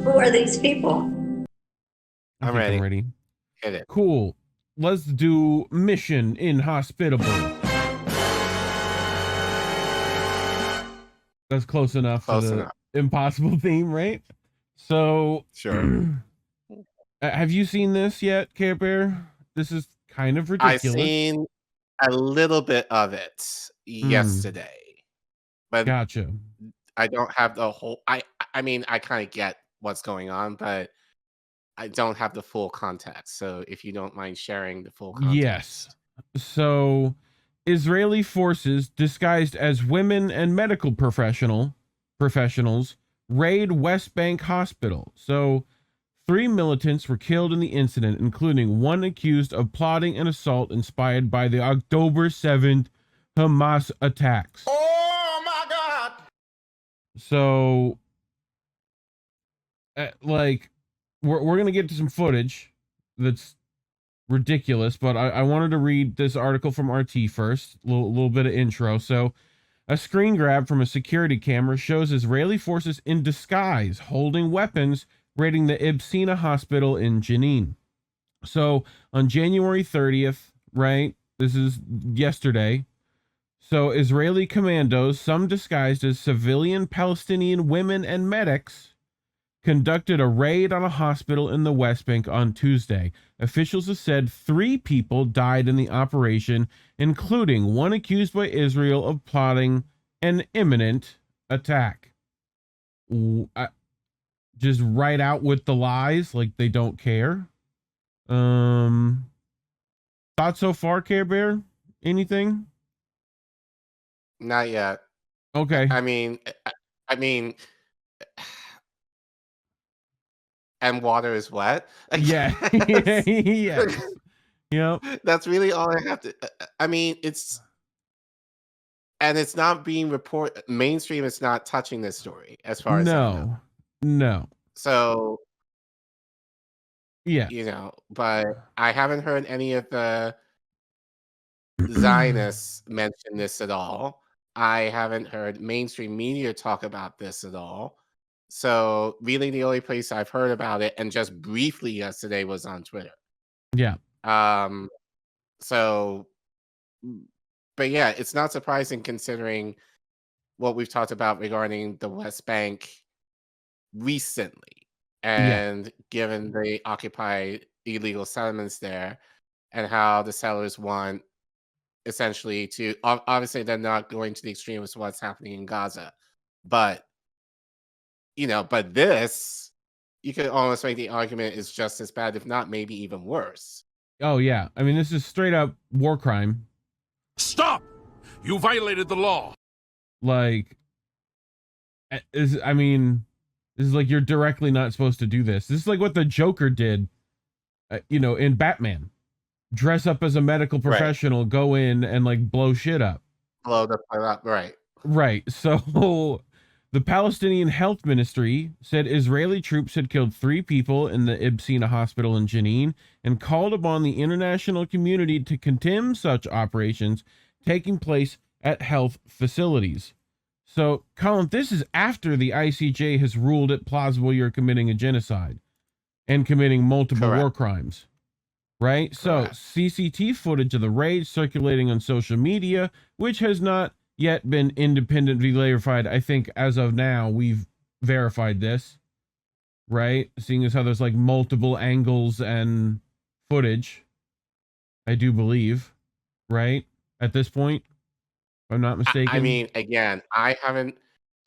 Who are these people? I'm ready. I'm ready. Hit it. Cool. Let's do Mission Inhospitable. That's close enough Close to the enough. impossible theme, right? So, Sure. have you seen this yet, Care Bear? This is kind of ridiculous. I've seen a little bit of it yesterday, but Gotcha. I don't have the whole. I mean, I kind of get what's going on, but I don't have the full context. So if you don't mind sharing the full context. Yes. So, Israeli forces disguised as women and medical professionals raid West Bank hospital. So, 3 militants were killed in the incident, including one accused of plotting an assault inspired by the October 7th Hamas attacks. Oh my God! So, like, we're going to get to some footage that's ridiculous, but I wanted to read this article from RT first, a little bit of intro. So, a screen grab from a security camera shows Israeli forces in disguise holding weapons raiding the Ibsina hospital in Jenin. So, on January 30th, right? This is yesterday. So, Israeli commandos, some disguised as civilian Palestinian women and medics, conducted a raid on a hospital in the West Bank on Tuesday. Officials have said 3 people died in the operation, including one accused by Israel of plotting an imminent attack. Just right out with the lies, like they don't care. Thoughts so far, Care Bear? Anything? Not yet. Okay. I mean, and water is wet. Yeah. Yes. Yep. That's really all I have to. I mean, it's not being reported. Mainstream is not touching this story, as far as I know. No. So, yeah, but I haven't heard any of the Zionists mention this at all. I haven't heard mainstream media talk about this at all. So really the only place I've heard about it, and just briefly yesterday, was on Twitter. Yeah. So, but yeah, it's not surprising considering what we've talked about regarding the West Bank recently, and given the occupied illegal settlements there, and how the settlers want essentially to, obviously they're not going to the extreme of what's happening in Gaza, but but this, you could almost make the argument, is just as bad, if not maybe even worse. Oh yeah, I mean, this is straight up war crime. Stop! You violated the law. Like, this is like, you're directly not supposed to do this. This is like what the Joker did, in Batman. Dress up as a medical professional, right. Go in and like blow shit up. Blow the place up, right. Right. So the Palestinian Health Ministry said Israeli troops had killed 3 people in the Ibsina hospital in Jenin and called upon the international community to condemn such operations taking place at health facilities. So, Collin, this is after the ICJ has ruled it plausible you're committing a genocide and committing multiple war crimes, right? Correct. So, CCTV footage of the raid circulating on social media, which has not yet been independently verified. I think as of now, we've verified this, right? Seeing as how there's like multiple angles and footage, I do believe, right? At this point, if I'm not mistaken. I mean, again, I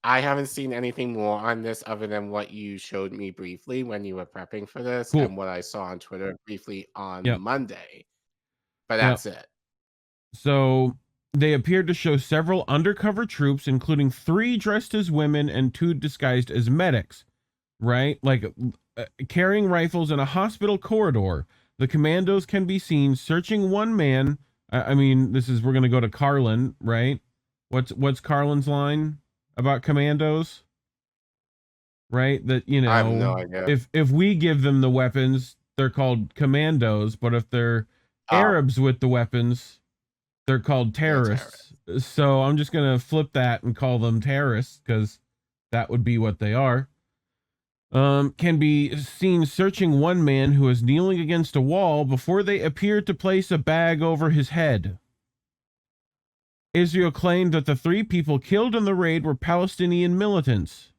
haven't seen anything more on this other than what you showed me briefly when you were prepping for this, and what I saw on Twitter briefly on Monday. But that's it. So they appeared to show several undercover troops, including 3 dressed as women and 2 disguised as medics, right? Like carrying rifles in a hospital corridor. The commandos can be seen searching one man. I mean, we're going to go to Collin, right? What's Collin's line about commandos? Right? That, I have no idea. If we give them the weapons, they're called commandos, but if they're Arabs with the weapons, they're called terrorists. So I'm just gonna flip that and call them terrorists because that would be what they are. Can be seen searching one man who is kneeling against a wall before they appeared to place a bag over his head. Israel claimed that the 3 people killed in the raid were Palestinian militants.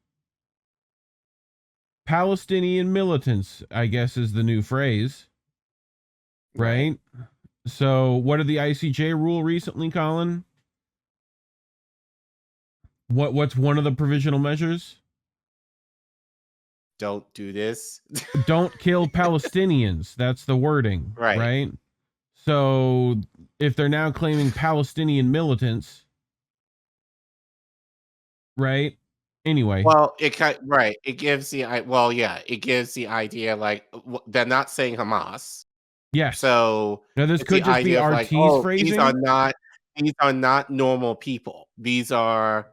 Palestinian militants, I guess, is the new phrase. Right? So, what did the ICJ rule recently, Collin? What's one of the provisional measures? Don't do this. Don't kill Palestinians. That's the wording, right? So if they're now claiming Palestinian militants, right? Anyway, Well, it gives the it gives the idea like they're not saying Hamas. yes. So now this it's could the just be idea of RT's like, phrasing. these are not normal people. These are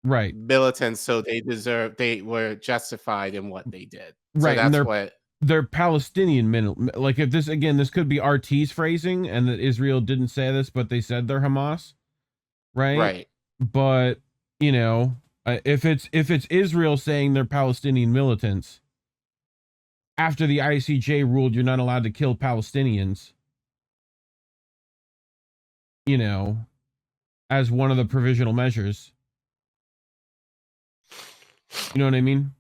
right militants, so they were justified in what they did. Right, So and that's they're Palestinian like if this could be RT's phrasing and that Israel didn't say this, but they said they're Hamas, right? But you know, if it's Israel saying they're Palestinian militants, after the ICJ ruled you're not allowed to kill Palestinians, you know, as one of the provisional measures. You know what I mean?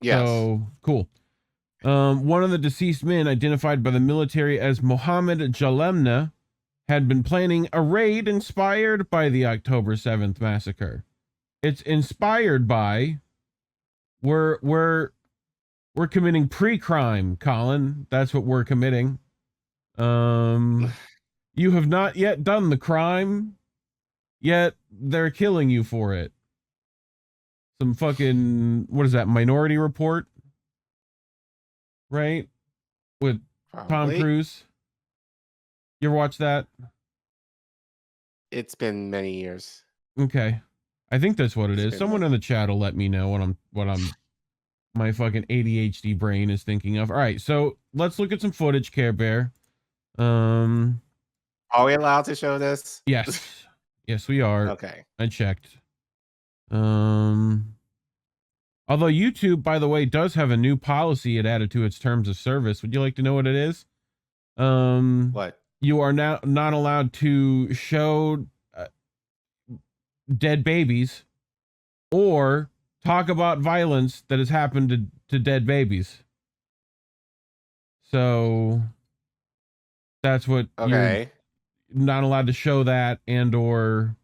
Yes. So cool. One of the deceased men, identified by the military as Mohammed Jalemna, had been planning a raid inspired by the October 7th massacre. It's inspired by. We're committing pre-crime, Collin. That's what we're committing. You have not yet done the crime, yet they're killing you for it. Some fucking, what is that, Minority Report? Right? With Tom Cruise. You ever watch that? It's been many years. Okay. I think that's what it is. Someone in the chat will let me know what I'm my fucking ADHD brain is thinking of. All right, so let's look at some footage, Care Bear. Are we allowed to show this? Yes. Yes, we are. Okay. I checked. Although YouTube, by the way, does have a new policy it added to its terms of service. Would you like to know what it is? What? You are now not allowed to show dead babies or talk about violence that has happened to dead babies. So that's what you're not allowed to show, that and or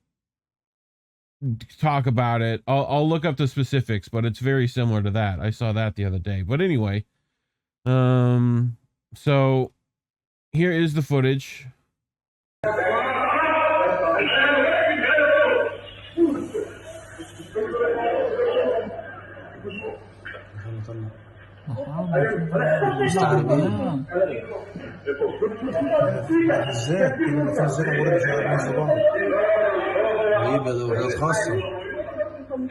talk about it. I'll look up the specifics, but it's very similar to that. I saw that the other day. But anyway, so here is the footage. غريبة دوريات خاصة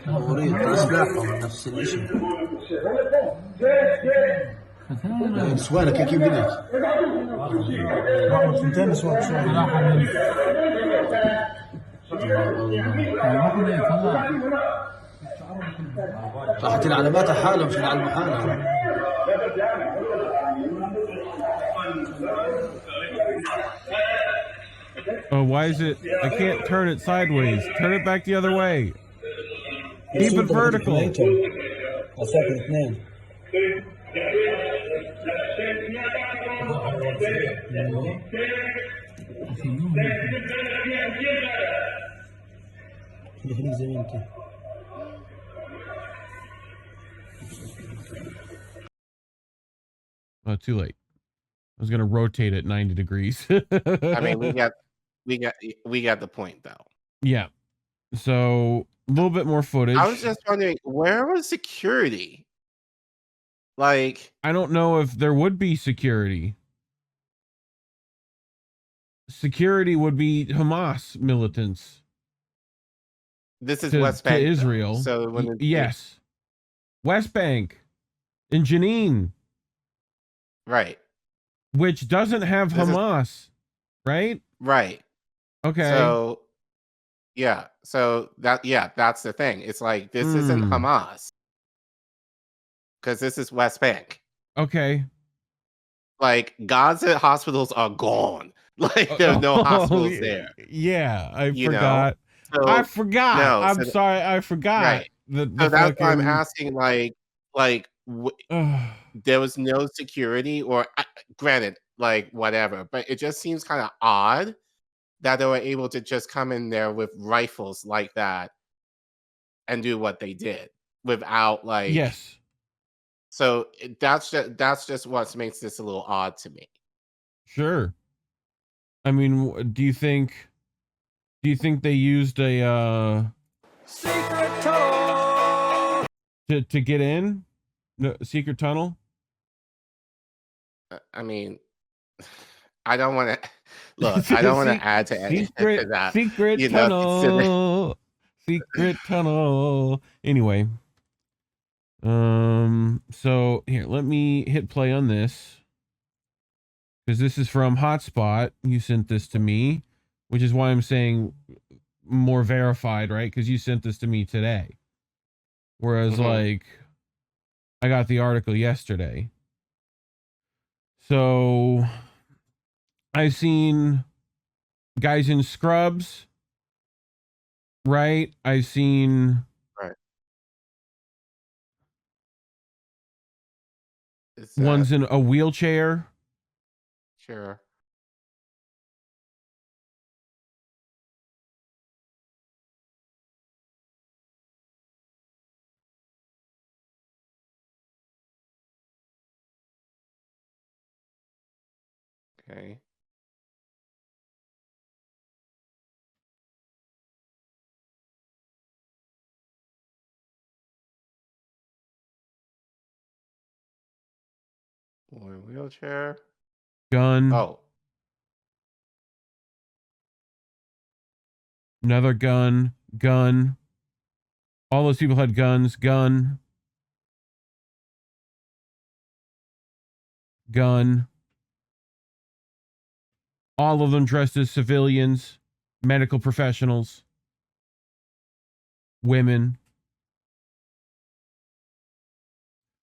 مريض في سلاحهم نفس الشيء سؤالك كيف بدك؟ واحد ثنتين سؤال راحت العلامات حالها مش العلامة حالها. Oh, why is it? I can't turn it sideways. Turn it back the other way. Keep it vertical. Oh, too late. I was going to rotate it 90 degrees. I mean, we got the point though. Yeah. So a little bit more footage. I was just wondering, where was security? Like, I don't know if there would be security. Security would be Hamas militants. This is West Bank to Israel. Though. So yes, West Bank in Jenin, right, which doesn't have Hamas, right? Right. Okay. So Yeah. So that's the thing. It's like this isn't Hamas because this is West Bank. Okay. Like Gaza hospitals are gone. Like there's no hospitals there. Yeah, I You know? forgot. So I forgot. no. I'm sorry. I forgot. Right. The So that's why I'm fucking. asking. There was no security, or granted, like whatever. But it just seems kind of odd that they were able to just come in there with rifles like that and do what they did without like. Yes. So that's just what makes this a little odd to me. Sure. I mean, do you think they used a secret tunnel to get in? No, secret tunnel? I mean, I don't want to look. I don't want to add to that. Secret tunnel. Secret tunnel. Anyway. So here, let me hit play on this. Because this is from Hotspot. You sent this to me, which is why I'm saying more verified, right? Because you sent this to me today. Whereas, like, I got the article yesterday. So, I've seen guys in scrubs, right? I've seen... Right. One's in a wheelchair. Sure. Okay. One wheelchair. Gun. Oh. Another gun. Gun. All those people had guns. Gun. Gun. All of them dressed as civilians, medical professionals, women.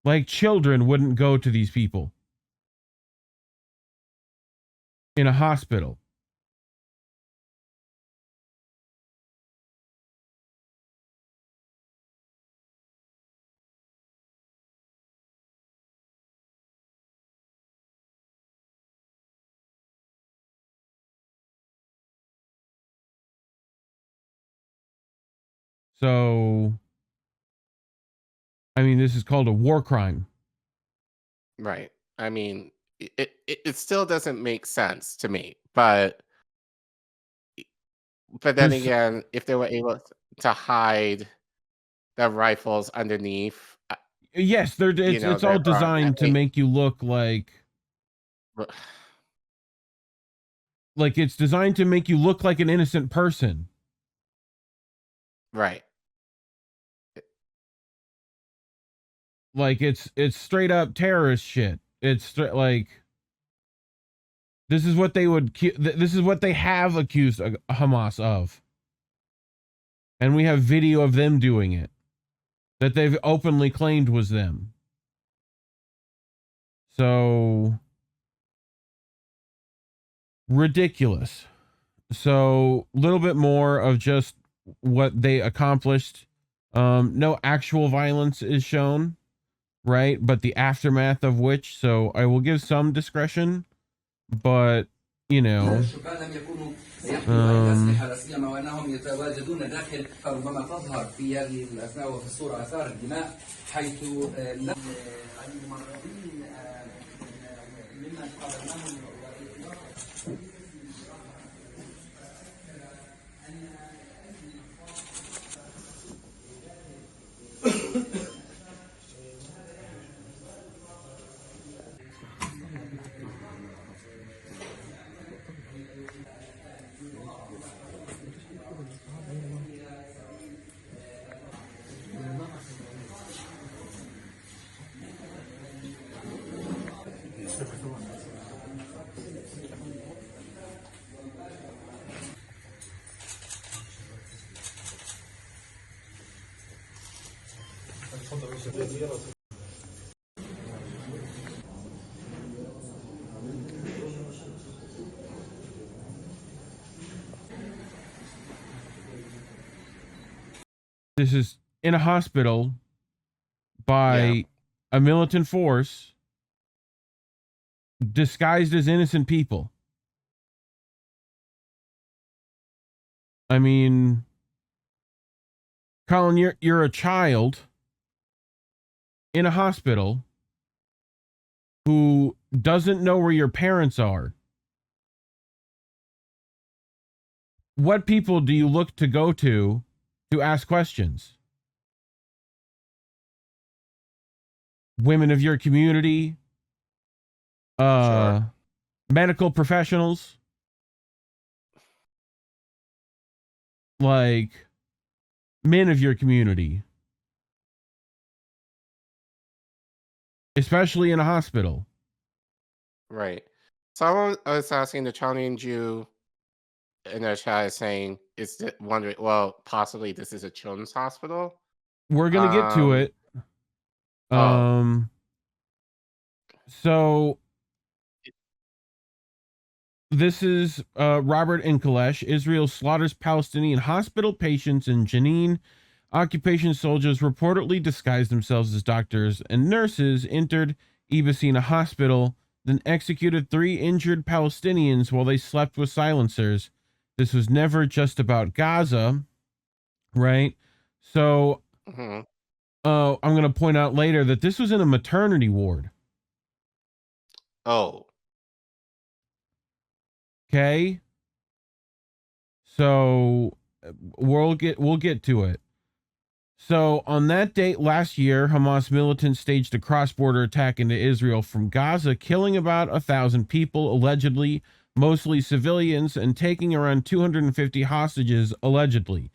Like children wouldn't go to these people in a hospital. So, I mean, this is called a war crime. Right. I mean, it still doesn't make sense to me, but then again, if they were able to hide the rifles underneath, yes, it's all designed to make you look like it's designed to make you look like an innocent person. Right. Like it's straight up terrorist shit. It's like this is what they would this is what they have accused Hamas of. And we have video of them doing it that they've openly claimed was them. So ridiculous. So a little bit more of just what they accomplished. No actual violence is shown, right? But the aftermath of which, so I will give some discretion, but you know, وأنهم يتواجدون داخل فربما تظهر في هذه الأثناء وفي الصورة آثار الدماء حيث الممرضين ممن قابلناهم This is in a hospital by a militant force disguised as innocent people. I mean, Collin, you're a child in a hospital who doesn't know where your parents are. What people do you look to go to ask questions? Women of your community, Sure. medical professionals, like men of your community, especially in a hospital. Right. Someone was asking the Chinese Jew in their chat is saying, wondering, well, possibly this is a children's hospital. We're gonna get to it. So this is Robert in Kalesh. Israel slaughters Palestinian hospital patients in Jenin. Occupation soldiers reportedly disguised themselves as doctors and nurses, entered Ibasina hospital, then executed 3 injured Palestinians while they slept with silencers. This was never just about Gaza, right? So I'm going to point out later that this was in a maternity ward. Oh. Okay. So we'll get to it. So on that date last year, Hamas militants staged a cross-border attack into Israel from Gaza, killing about 1,000 people, allegedly, mostly civilians, and taking around 250 hostages, allegedly.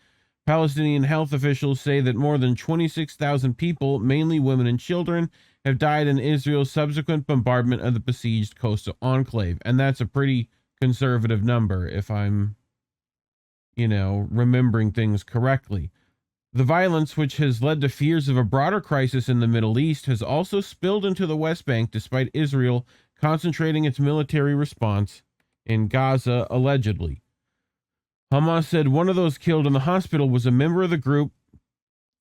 Palestinian health officials say that more than 26,000 people, mainly women and children, have died in Israel's subsequent bombardment of the besieged coastal enclave. And that's a pretty conservative number, if I'm, remembering things correctly. The violence, which has led to fears of a broader crisis in the Middle East, has also spilled into the West Bank, despite Israel concentrating its military response in Gaza, allegedly. Hamas said one of those killed in the hospital was a member of the group,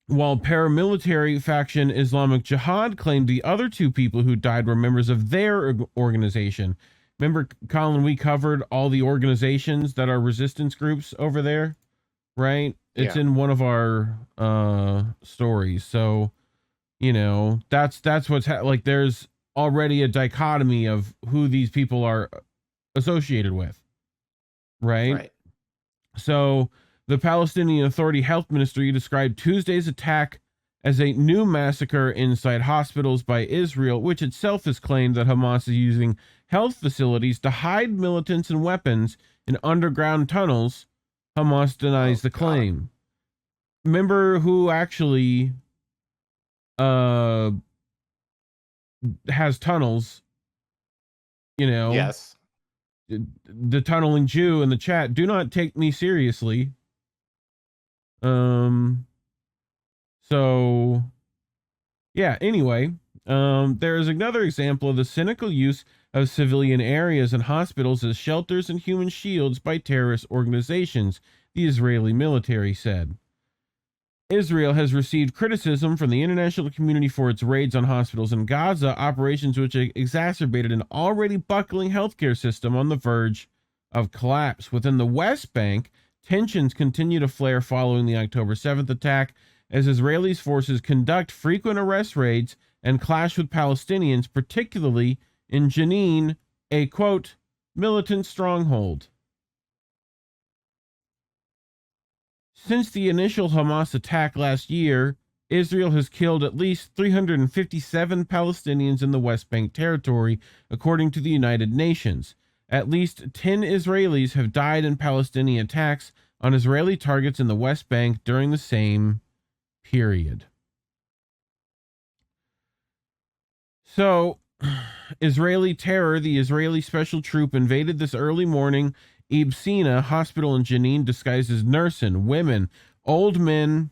while paramilitary faction Islamic Jihad claimed the other 2 people who died were members of their organization. Remember, Collin, we covered all the organizations that are resistance groups over there, right? It's in one of our stories. So, that's what's like there's already a dichotomy of who these people are associated with, right? So the Palestinian Authority Health Ministry described Tuesday's attack as a new massacre inside hospitals by Israel, which itself has claimed that Hamas is using health facilities to hide militants and weapons in underground tunnels. Hamas denies the claim. Remember who actually has tunnels, Yes. The tunneling Jew in the chat, do not take me seriously. So yeah, anyway, there is another example of the cynical use of civilian areas and hospitals as shelters and human shields by terrorist organizations, the Israeli military said. Israel has received criticism from the international community for its raids on hospitals in Gaza, operations which exacerbated an already buckling healthcare system on the verge of collapse. Within the West Bank, tensions continue to flare following the October 7th attack, as Israeli forces conduct frequent arrest raids and clash with Palestinians, particularly in Jenin, a, quote, militant stronghold. Since the initial Hamas attack last year, Israel has killed at least 357 Palestinians in the West Bank territory, according to the United Nations. At least 10 Israelis have died in Palestinian attacks on Israeli targets in the West Bank during the same period. So, Israeli terror, the Israeli special troop invaded this early morning Ibsina hospital in Jenin disguised as nursing, women, old men,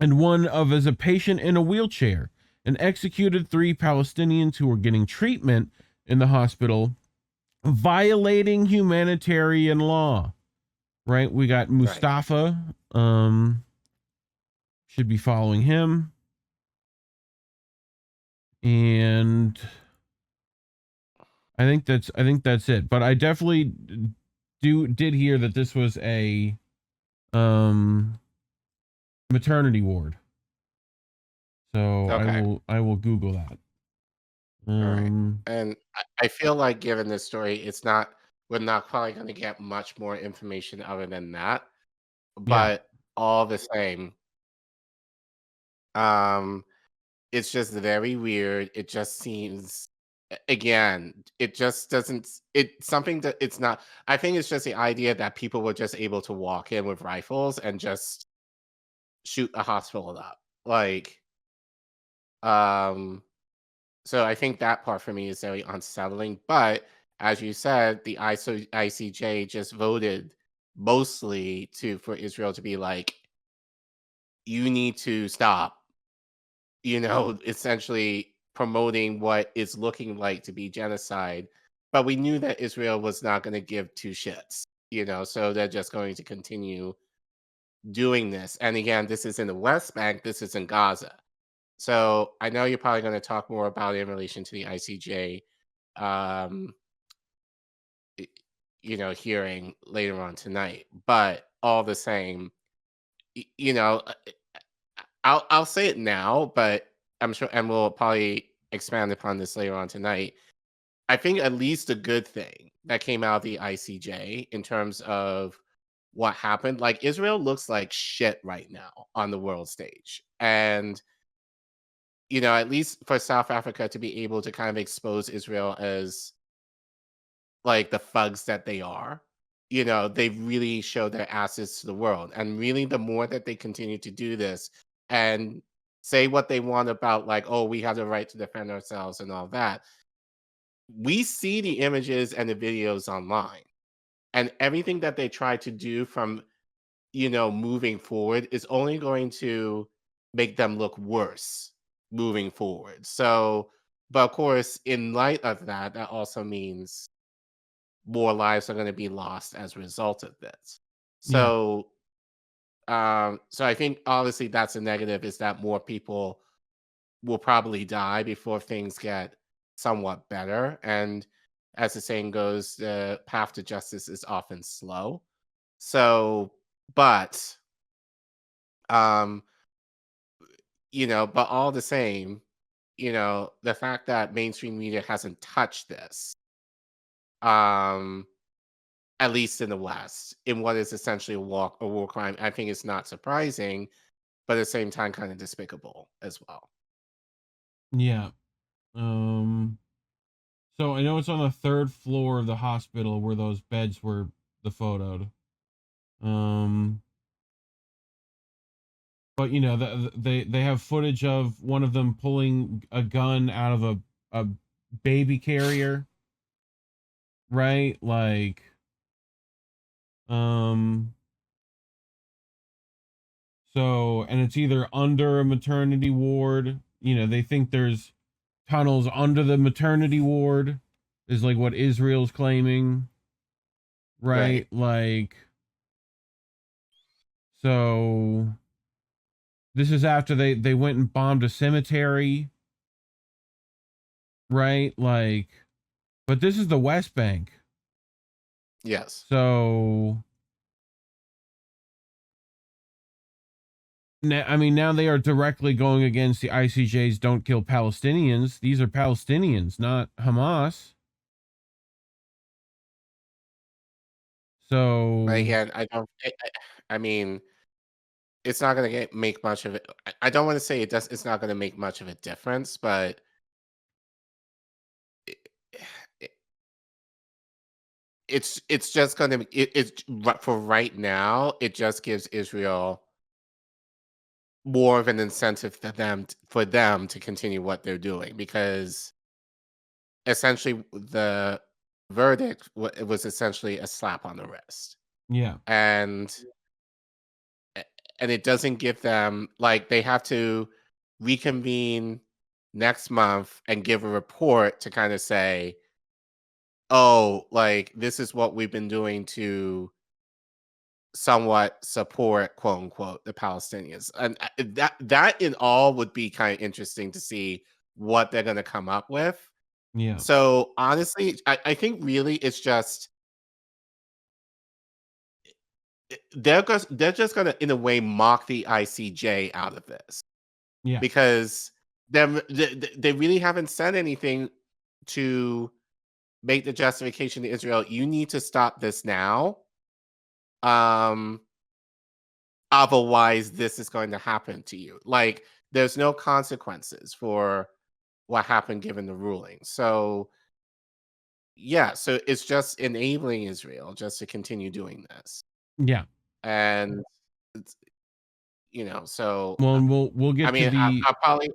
and one of as a patient in a wheelchair, and executed 3 Palestinians who were getting treatment in the hospital, violating humanitarian law. Right? We got Mustafa, should be following him. And I think that's it. But I definitely did hear that this was a maternity ward. So I will Google that. All right. And I feel like given this story, we're not probably going to get much more information other than that. But all the same, it's just very weird. It just seems, again, it just doesn't. It's something that it's not. I think it's just the idea that people were just able to walk in with rifles and just shoot a hospital up. Like, so I think that part for me is very unsettling. But as you said, the ICJ just voted mostly for Israel to be like, you need to stop, essentially promoting what is looking like to be genocide. But we knew that Israel was not going to give 2 shits, so they're just going to continue doing this. And again, this is in the West Bank, this is in Gaza. So I know you're probably going to talk more about it in relation to the ICJ, hearing later on tonight. But all the same, I'll say it now, but I'm sure, and we'll probably expand upon this later on tonight. I think at least a good thing that came out of the ICJ in terms of what happened, like Israel looks like shit right now on the world stage. And at least for South Africa to be able to kind of expose Israel as like the thugs that they are, they've really showed their asses to the world. And really, the more that they continue to do this and say what they want about, like, oh, we have the right to defend ourselves and all that, we see the images and the videos online. And everything that they try to do from, moving forward is only going to make them look worse moving forward. So, but of course, in light of that, that also means more lives are going to be lost as a result of this. So, so I think obviously that's a negative, is that more people will probably die before things get somewhat better. And as the saying goes, the path to justice is often slow. So, but, but all the same, the fact that mainstream media hasn't touched this, at least in the West, in what is essentially a war crime, I think it's not surprising, but at the same time, kind of despicable as well. Yeah. So I know it's on the 3rd floor of the hospital where those beds were photoed. But they have footage of one of them pulling a gun out of a baby carrier, right? Like, so, and it's either under a maternity ward, they think there's tunnels under the maternity ward, is like what Israel's claiming, right? Like, so this is after they went and bombed a cemetery, right? Like, but this is the West Bank. Yes. So now they are directly going against the ICJ's "Don't Kill Palestinians." These are Palestinians, not Hamas. So, but again, I mean, it's not going to make much of it. I don't want to say it's not going to make much of a difference, but it's just going to it's for right now. It just gives Israel more of an incentive for them to continue what they're doing, because essentially the verdict was essentially a slap on the wrist. yeah. And and it doesn't give them like they have to reconvene next month and give a report to kind of say, oh, like this is what we've been doing to somewhat support, quote unquote, the Palestinians. And that in all would be kind of interesting to see what they're going to come up with. Yeah. So honestly, I think really it's just they're just going to in a way mock the ICJ out of this. Yeah. Because they really haven't said anything to make the justification to Israel. You need to stop this now. Otherwise, this is going to happen to you. Like, there's no consequences for what happened given the ruling. So, yeah, so it's just enabling Israel just to continue doing this. Yeah. And, it's, so Well, and we'll get I mean, to the. I'll probably.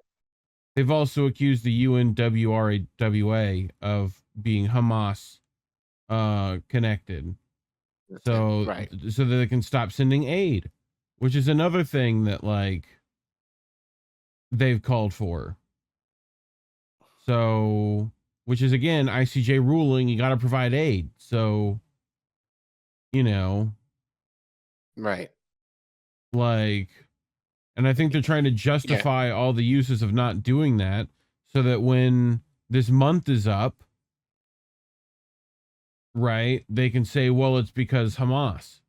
They've also accused the UNWRA of being Hamas connected. So Right. so that they can stop sending aid, which is another thing that like they've called for. So, which is again ICJ ruling, you got to provide aid. So, Right. like, and I think they're trying to justify all the uses of not doing that so that when this month is up, right, they can say, well, it's because Hamas.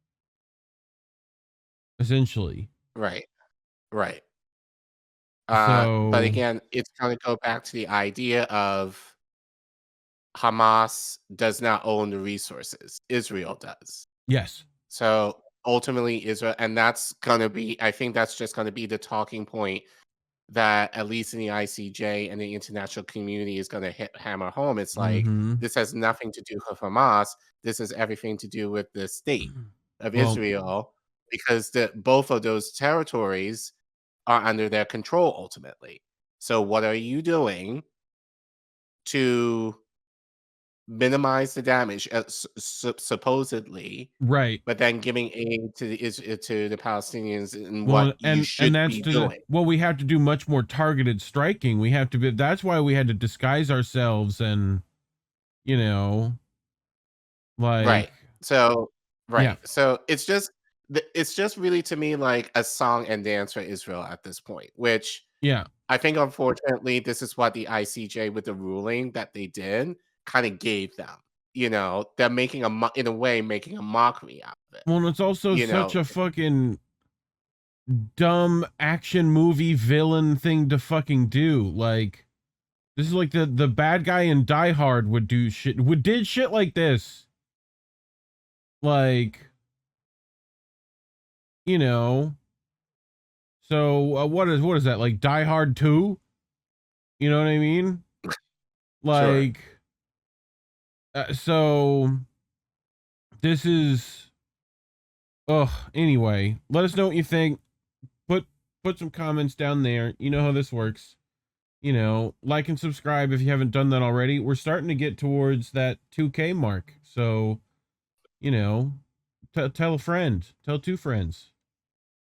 Essentially. Right. Right. So, but again, it's going to go back to the idea of Hamas does not own the resources. Israel does. yes. So ultimately, Israel, and that's going to be, I think that's just going to be the talking point that at least in the ICJ and the international community is going to hammer home. It's like, this has nothing to do with Hamas. This has everything to do with the state of Israel, because both of those territories are under their control ultimately. So what are you doing to minimize the damage, supposedly, right, but then giving aid to the Palestinians in well, what you should be doing? well, we have to do much more targeted striking. We have to be, that's why we had to disguise ourselves and like Right. So right. Yeah. So it's just really to me like a song and dance for Israel at this point, which yeah, I think unfortunately this is what the ICJ with the ruling that they did kind of gave them. They're making in a way making a mockery out of it. well, it's also such a fucking dumb action movie villain thing to fucking do. Like, this is like the bad guy in Die Hard would did shit like this. Like, so what is that, like Die Hard 2? You know what I mean? Like, sure. So this is, anyway, let us know what you think. Put some comments down there. You know how this works. Like and subscribe if you haven't done that already. We're starting to get towards that 2K mark. So, tell a friend, tell two friends.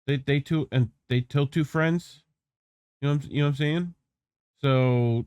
They tell two friends. You know what I'm saying? So,